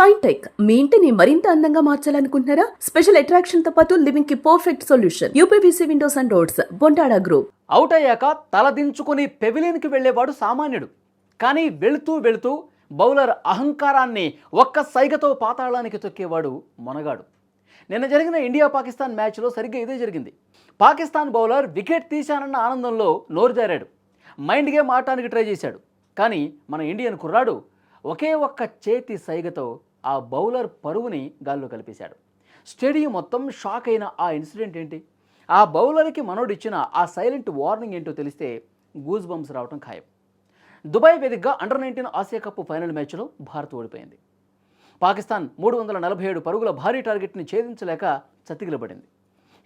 Shine tech మీ ఇంటిని మరింత అందంగా మార్చాలనుకుంటున్నారా? స్పెషల్ అట్రాక్షన్ తో పాటు లివింగ్ కి perfect solution. UPVC windows and doors, Bontada group. Out అయ్యాక తలదించుకుని పెవిలియన్కి వెళ్లేవాడు సామాన్యుడు. కానీ వెళుతూ వెళుతూ బౌలర్ అహంకారాన్ని ఒక్క సైగతో పాతాళానికి తొక్కేవాడు మొనగాడు. నిన్న జరిగిన ఇండియా పాకిస్తాన్ మ్యాచ్లో సరిగ్గా ఇదే జరిగింది. పాకిస్తాన్ బౌలర్ వికెట్ తీశానన్న ఆనందంలో నోరు జారాడు. మైండ్ గేమ్ ఆడటానికి ట్రై చేశాడు. కానీ మన ఇండియన్ కుర్రాడు ఒకే ఒక్క చేతి సైగతో ఆ బౌలర్ పరువుని గాల్లో కలిపేశాడు. స్టేడియం మొత్తం షాక్ అయిన ఆ ఇన్సిడెంట్ ఏంటి, ఆ బౌలర్కి మనోడిచ్చిన ఆ సైలెంట్ వార్నింగ్ ఏంటో తెలిస్తే గూస్ బంప్స్ రావడం ఖాయం. దుబాయ్ వేదికగా అండర్-19 ఆసియా కప్ ఫైనల్ మ్యాచ్లో భారత్ ఓడిపోయింది. పాకిస్తాన్ 347 పరుగుల భారీ టార్గెట్ని ఛేదించలేక చతికిలబడింది.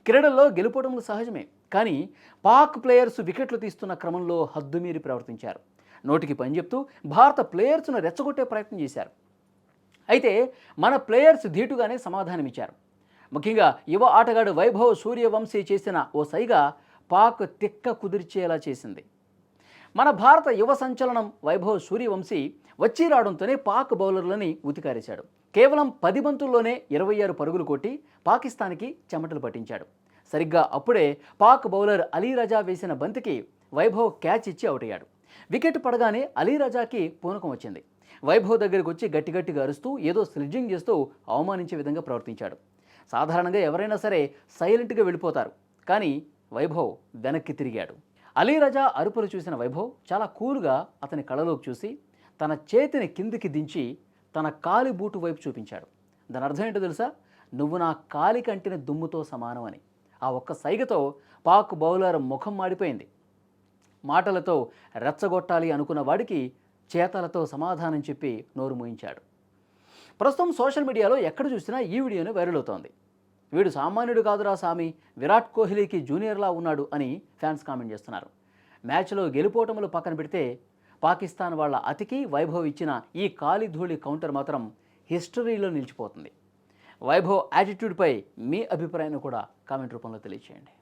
క్రీడల్లో గెలుపోవడం సహజమే, కానీ పాక్ ప్లేయర్స్ వికెట్లు తీస్తున్న క్రమంలో హద్దుమీరి ప్రవర్తించారు. నోటికి పని చెప్తూ భారత ప్లేయర్స్ను రెచ్చగొట్టే ప్రయత్నం చేశారు. అయితే మన ప్లేయర్స్ ధీటుగానే సమాధానమిచ్చారు. ముఖ్యంగా యువ ఆటగాడు వైభవ్ సూర్యవంశీ చేసిన ఓ సైగ పాక్ తిక్క కుదిర్చేలా చేసింది. మన భారత యువ సంచలనం వైభవ్ సూర్యవంశీ వచ్చి రావడంతోనే పాక్ బౌలర్లని ఉతికారేశాడు. కేవలం 10 బంతుల్లోనే 26 పరుగులు కొట్టి పాకిస్తాన్కి చెమటలు పట్టించాడు. సరిగ్గా అప్పుడే పాక్ బౌలర్ అలీ రజా వేసిన బంతికి వైభవ్ క్యాచ్ ఇచ్చి అవుట్ అయ్యాడు. వికెట్ పడగానే అలీ రజాకి పూనకం వచ్చింది. వైభవ్ దగ్గరికి వచ్చి గట్టిగా అరుస్తూ ఏదో స్లిడ్జింగ్ చేస్తూ అవమానించే విధంగా ప్రవర్తించాడు. సాధారణంగా ఎవరైనా సరే సైలెంట్గా వెళ్ళిపోతారు, కానీ వైభవ్ వెనక్కి తిరిగాడు. అలీ రజా అరుపులు చూసిన వైభవ్ చాలా కూల్గా అతని కళ్ళలోకి చూసి తన చేతిని కిందికి దించి తన కాలి బూటు వైపు చూపించాడు. దాని అర్థం ఏంటో తెలుసా? నువ్వు నా కాలి కంటిన దుమ్ముతో సమానం అని. ఆ ఒక్క సైగతో పాక్ బౌలర్ ముఖం మాడిపోయింది. మాటలతో రెచ్చగొట్టాలి అనుకున్న వాడికి చేతలతో సమాధానం చెప్పి నోరు మూయించాడు. ప్రస్తుతం సోషల్ మీడియాలో ఎక్కడ చూసినా ఈ వీడియోని వైరల్ అవుతోంది. వీడు సామాన్యుడు కాదురా సామి, విరాట్ కోహ్లీకి జూనియర్లా ఉన్నాడు అని ఫ్యాన్స్ కామెంట్ చేస్తున్నారు. మ్యాచ్లో గెలుపోటములు పక్కన పెడితే పాకిస్తాన్ వాళ్ళ అతికి వైభవ్ ఇచ్చిన ఈ కాలిధూళి కౌంటర్ మాత్రం హిస్టరీలో నిలిచిపోతుంది. వైభవ్ యాటిట్యూడ్పై మీ అభిప్రాయాన్ని కూడా కామెంట్ రూపంలో తెలియజేయండి.